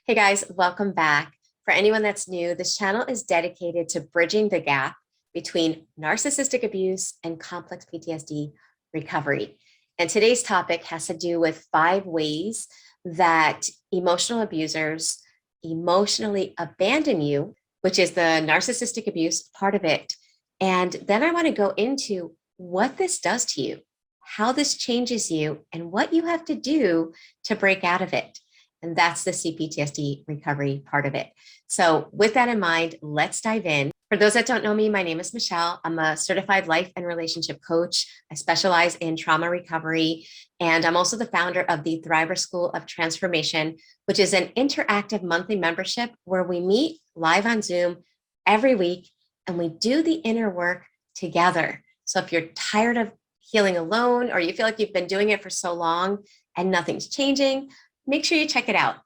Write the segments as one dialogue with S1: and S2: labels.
S1: Hey guys, welcome back. For anyone that's new, this channel is dedicated to bridging the gap between narcissistic abuse and complex PTSD recovery. And today's topic has to do with 5 ways that emotional abusers emotionally abandon you, which is the narcissistic abuse part of it. And then I want to go into what this does to you, how this changes you, and what you have to do to break out of it. And that's the cptsd recovery part of it. So with that in mind, let's dive in. For those that don't know me, my name is Michele. I'm a certified life and relationship coach. I specialize in trauma recovery, and I'm also the founder of the Thriver School of Transformation, which is an interactive monthly membership where we meet live on Zoom every week and we do the inner work together. So if you're tired of healing alone, or you feel like you've been doing it for so long and nothing's changing, make sure you check it out.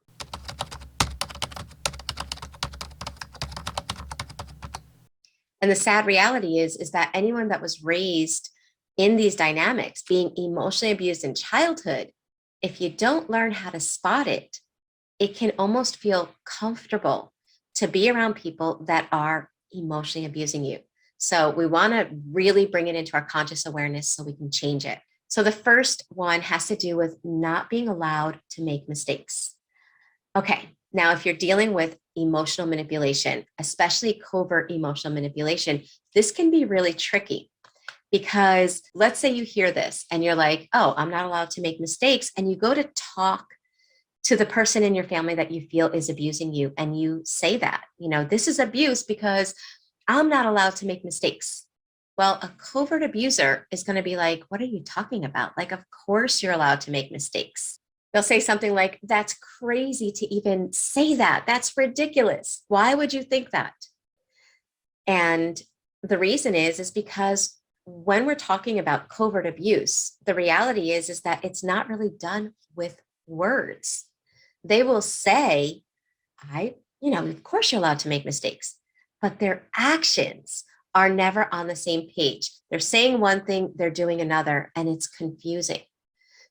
S1: And the sad reality is that anyone that was raised in these dynamics, being emotionally abused in childhood, if you don't learn how to spot it, it can almost feel comfortable to be around people that are emotionally abusing you. So we want to really bring it into our conscious awareness so we can change it. So the first one has to do with not being allowed to make mistakes. Okay, now if you're dealing with emotional manipulation, especially covert emotional manipulation, this can be really tricky because let's say you hear this and you're like, oh, I'm not allowed to make mistakes. And you go to talk to the person in your family that you feel is abusing you. And you say that, this is abuse because I'm not allowed to make mistakes. Well, a covert abuser is going to be like, what are you talking about? Like, of course you're allowed to make mistakes. They'll say something like, that's crazy to even say that. That's ridiculous. Why would you think that? And the reason is because when we're talking about covert abuse, the reality is that it's not really done with words. They will say, of course you're allowed to make mistakes, but their actions are never on the same page. They're saying one thing, they're doing another, and it's confusing.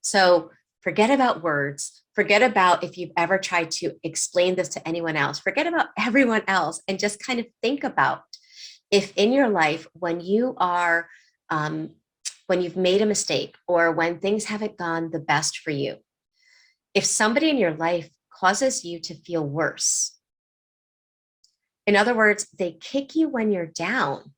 S1: So forget about words. Forget about if you've ever tried to explain this to anyone else. Forget about everyone else and just kind of think about if in your life, when you are, when you've made a mistake or when things haven't gone the best for you, if somebody in your life causes you to feel worse, in other words, they kick you when you're down.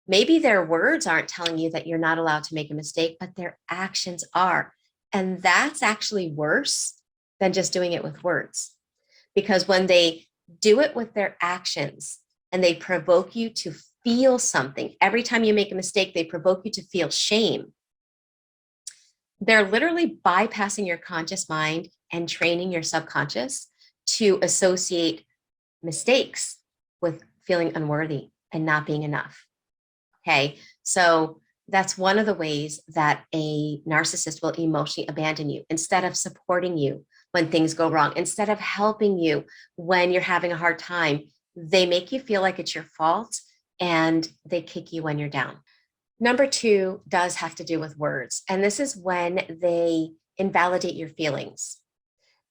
S1: Maybe their words aren't telling you that you're not allowed to make a mistake, but their actions are. And that's actually worse than just doing it with words. Because when they do it with their actions and they provoke you to feel something, every time you make a mistake, they provoke you to feel shame. They're literally bypassing your conscious mind and training your subconscious to associate mistakes with feeling unworthy and not being enough. Okay, so that's one of the ways that a narcissist will emotionally abandon you instead of supporting you when things go wrong, instead of helping you when you're having a hard time. They make you feel like it's your fault and they kick you when you're down. Number 2 does have to do with words. And this is when they invalidate your feelings.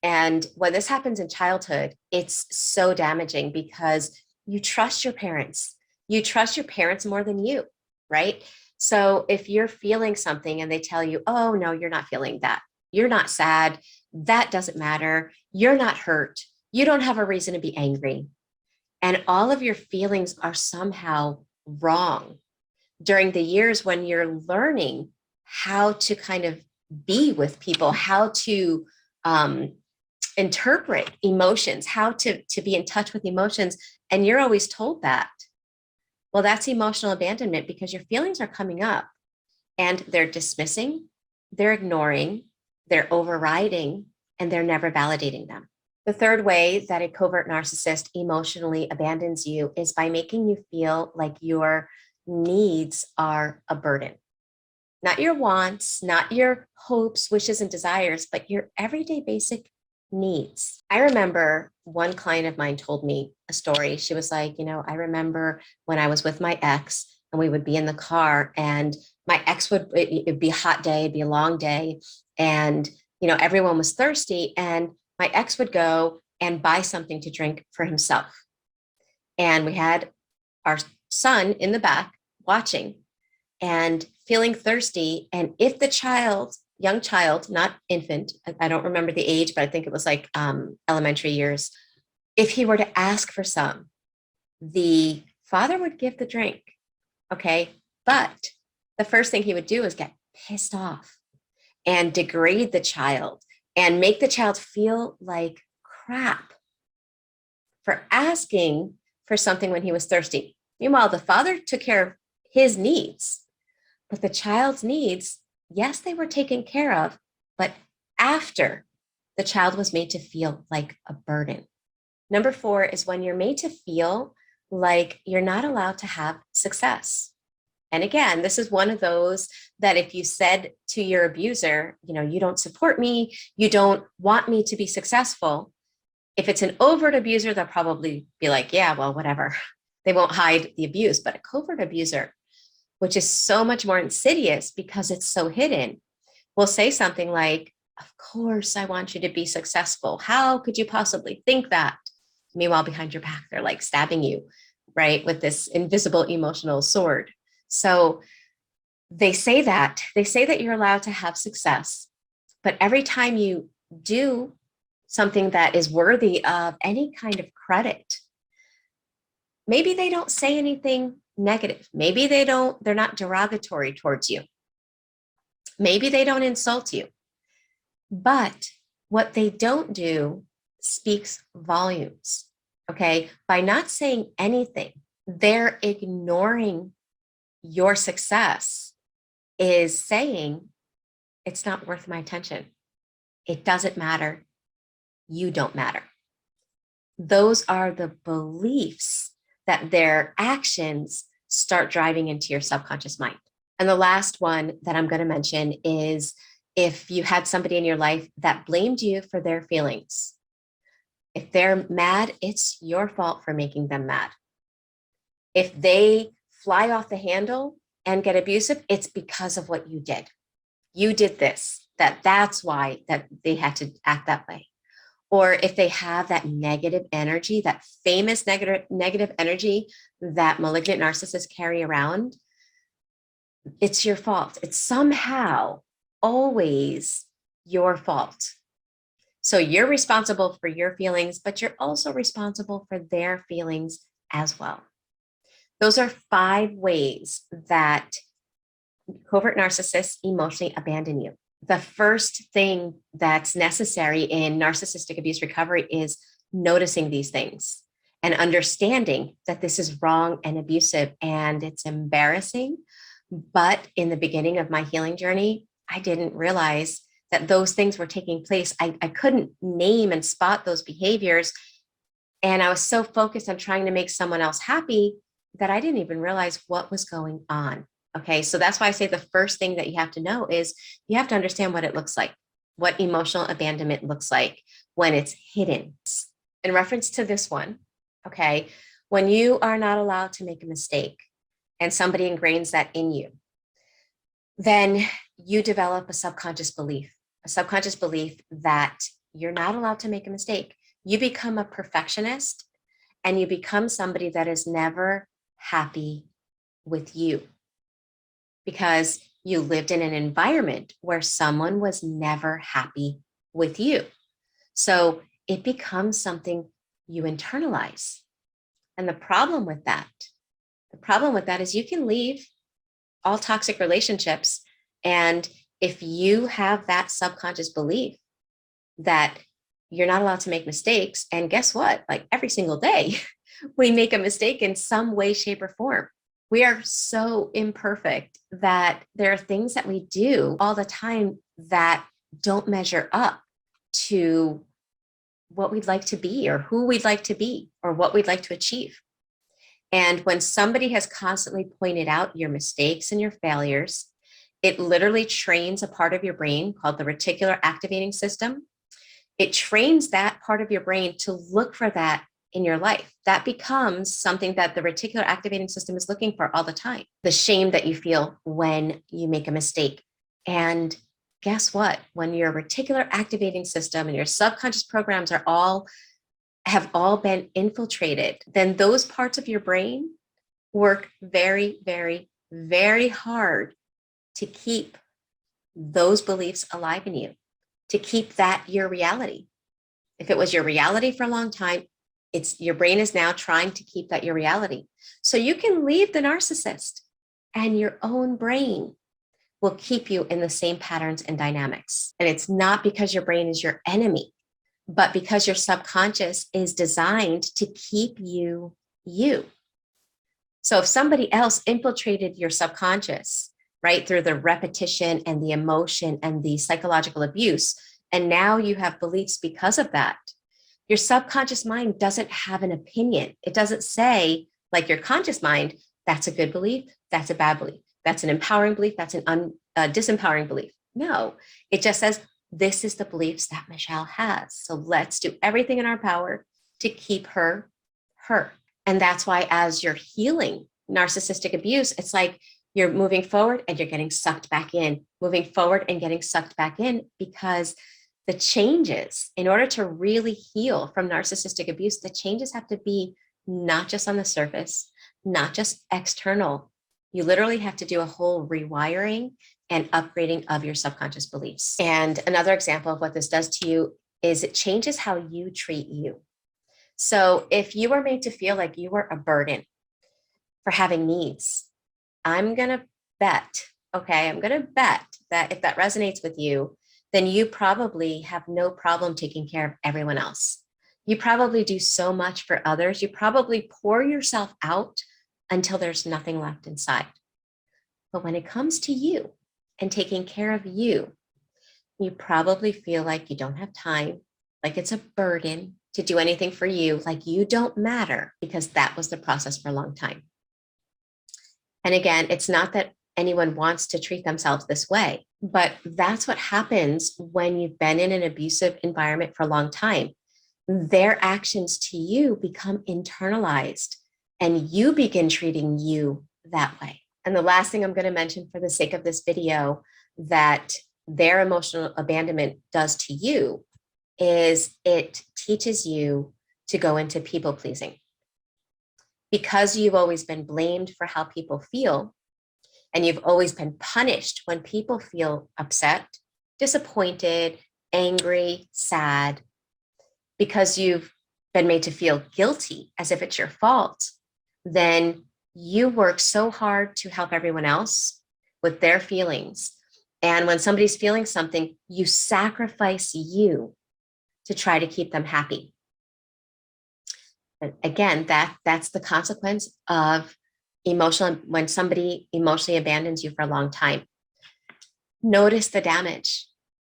S1: And when this happens in childhood, it's so damaging because you trust your parents. You trust your parents more than you, right? So if you're feeling something and they tell you, oh, no, you're not feeling that. You're not sad. That doesn't matter. You're not hurt. You don't have a reason to be angry. And all of your feelings are somehow wrong. During the years when you're learning how to kind of be with people, how to interpret emotions, how to be in touch with emotions, and you're always told that. Well, that's emotional abandonment because your feelings are coming up and they're dismissing, they're ignoring, they're overriding, and they're never validating them. The third way that a covert narcissist emotionally abandons you is by making you feel like your needs are a burden. Not your wants, not your hopes, wishes, and desires, but your everyday basic needs. I remember one client of mine told me a story. She was like, I remember when I was with my ex and we would be in the car and my ex it'd be a hot day, it'd be a long day. And, everyone was thirsty and my ex would go and buy something to drink for himself. And we had our son in the back watching and feeling thirsty. And if the child, young child, not infant, I don't remember the age, but I think it was like elementary years, if he were to ask for some, the father would give the drink. Okay. But the first thing he would do is get pissed off and degrade the child and make the child feel like crap for asking for something when he was thirsty. Meanwhile, the father took care of his needs, but the child's needs, yes, they were taken care of, but after the child was made to feel like a burden. Number 4 is when you're made to feel like you're not allowed to have success. And again, this is one of those that if you said to your abuser, you don't support me, you don't want me to be successful. If it's an overt abuser, they'll probably be like, yeah, well, whatever. They won't hide the abuse. But a covert abuser, which is so much more insidious because it's so hidden, will say something like, of course, I want you to be successful. How could you possibly think that? Meanwhile, behind your back, they're like stabbing you, right, with this invisible emotional sword. So they say that you're allowed to have success, but every time you do something that is worthy of any kind of credit, maybe they don't say anything negative. Maybe they're not derogatory towards you. Maybe they don't insult you. But what they don't do speaks volumes. Okay. By not saying anything, they're ignoring your success is saying it's not worth my attention. It doesn't matter. You don't matter. Those are the beliefs that their actions start driving into your subconscious mind. And the last one that I'm going to mention is if you had somebody in your life that blamed you for their feelings. If they're mad, it's your fault for making them mad. If they fly off the handle and get abusive, it's because of what you did. You did this, that's why that they had to act that way. Or if they have that negative energy, that famous negative energy that malignant narcissists carry around, it's your fault. It's somehow always your fault. So you're responsible for your feelings, but you're also responsible for their feelings as well. Those are 5 ways that covert narcissists emotionally abandon you. The first thing that's necessary in narcissistic abuse recovery is noticing these things and understanding that this is wrong and abusive and it's embarrassing. But in the beginning of my healing journey, I didn't realize that those things were taking place. I couldn't name and spot those behaviors. And I was so focused on trying to make someone else happy that I didn't even realize what was going on. Okay, so that's why I say the first thing that you have to know is you have to understand what it looks like, what emotional abandonment looks like when it's hidden. In reference to this one, okay, when you are not allowed to make a mistake and somebody ingrains that in you, then you develop a subconscious belief that you're not allowed to make a mistake. You become a perfectionist and you become somebody that is never happy with you, because you lived in an environment where someone was never happy with you. So it becomes something you internalize. And the problem with that is you can leave all toxic relationships. And if you have that subconscious belief that you're not allowed to make mistakes, and guess what? Like every single day, we make a mistake in some way, shape, or form. We are so imperfect that there are things that we do all the time that don't measure up to what we'd like to be or who we'd like to be or what we'd like to achieve. And when somebody has constantly pointed out your mistakes and your failures, it literally trains a part of your brain called the reticular activating system. It trains that part of your brain to look for that in your life. That becomes something that the reticular activating system is looking for all the time. The shame that you feel when you make a mistake. And guess what? When your reticular activating system and your subconscious programs are all have all been infiltrated, then those parts of your brain work very, very, very hard to keep those beliefs alive in you, to keep that your reality. If it was your reality for a long time, your brain is now trying to keep that your reality. So you can leave the narcissist and your own brain will keep you in the same patterns and dynamics. And it's not because your brain is your enemy, but because your subconscious is designed to keep you you. So if somebody else infiltrated your subconscious, right, through the repetition and the emotion and the psychological abuse, and now you have beliefs because of that, your subconscious mind doesn't have an opinion. It doesn't say, like your conscious mind, that's a good belief, that's a bad belief, that's an empowering belief, that's an disempowering belief. No, it just says, this is the beliefs that Michele has. So let's do everything in our power to keep her, her. And that's why as you're healing narcissistic abuse, it's like you're moving forward and you're getting sucked back in, moving forward and getting sucked back in, because the changes, in order to really heal from narcissistic abuse, the changes have to be not just on the surface, not just external. You literally have to do a whole rewiring and upgrading of your subconscious beliefs. And another example of what this does to you is it changes how you treat you. So if you were made to feel like you were a burden for having needs, I'm going to bet, okay, I'm going to bet that if that resonates with you, then you probably have no problem taking care of everyone else. You probably do so much for others. You probably pour yourself out until there's nothing left inside. But when it comes to you and taking care of you, you probably feel like you don't have time, like it's a burden to do anything for you, like you don't matter, because that was the process for a long time. And again, it's not that anyone wants to treat themselves this way, but that's what happens when you've been in an abusive environment for a long time. Their actions to you become internalized and you begin treating you that way. And the last thing I'm going to mention for the sake of this video that their emotional abandonment does to you is it teaches you to go into people pleasing. Because you've always been blamed for how people feel, and you've always been punished when people feel upset, disappointed, angry, sad, because you've been made to feel guilty as if it's your fault, then you work so hard to help everyone else with their feelings. And when somebody's feeling something, you sacrifice you to try to keep them happy. And again, that's the consequence of when somebody emotionally abandons you for a long time. Notice the damage.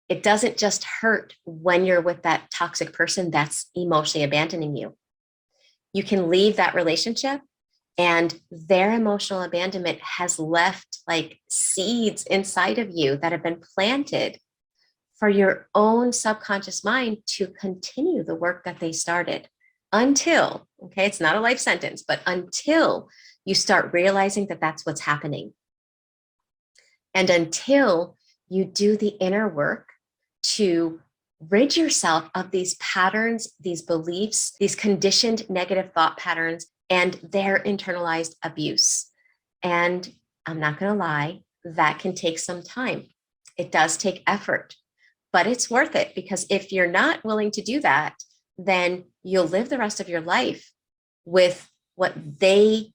S1: It doesn't just hurt when you're with that toxic person that's emotionally abandoning you. You can leave that relationship and their emotional abandonment has left like seeds inside of you that have been planted for your own subconscious mind to continue the work that they started until, okay, it's not a life sentence, but until you start realizing that that's what's happening. And until you do the inner work to rid yourself of these patterns, these beliefs, these conditioned negative thought patterns, and their internalized abuse. And I'm not going to lie, that can take some time. It does take effort, but it's worth it, because if you're not willing to do that, then you'll live the rest of your life with what they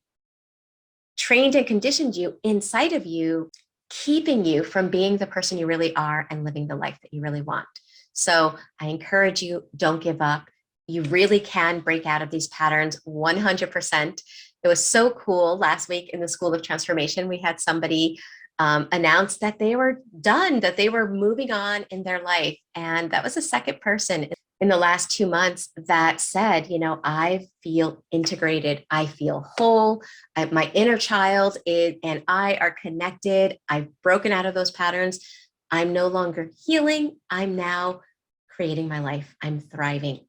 S1: trained and conditioned you inside of you, keeping you from being the person you really are and living the life that you really want. So I encourage you, don't give up. You really can break out of these patterns 100%. It was so cool. Last week in the School of Transformation, we had somebody announce that they were done, that they were moving on in their life. And that was the second person in the last 2 months that said, you know, I feel integrated. I feel whole. My inner child and I are connected. I've broken out of those patterns. I'm no longer healing. I'm now creating my life. I'm thriving,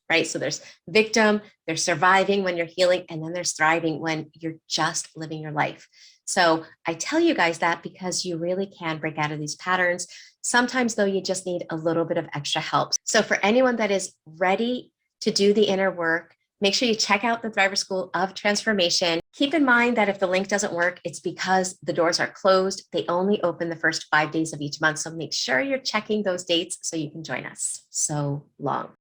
S1: right? So there's victim, there's surviving when you're healing, and then there's thriving when you're just living your life. So I tell you guys that because you really can break out of these patterns. Sometimes though, you just need a little bit of extra help. So for anyone that is ready to do the inner work. Make sure you check out the Thriver School of Transformation. Keep in mind that if the link doesn't work, it's because the doors are closed. They only open the first 5 days of each month. So make sure you're checking those dates so you can join us. So long.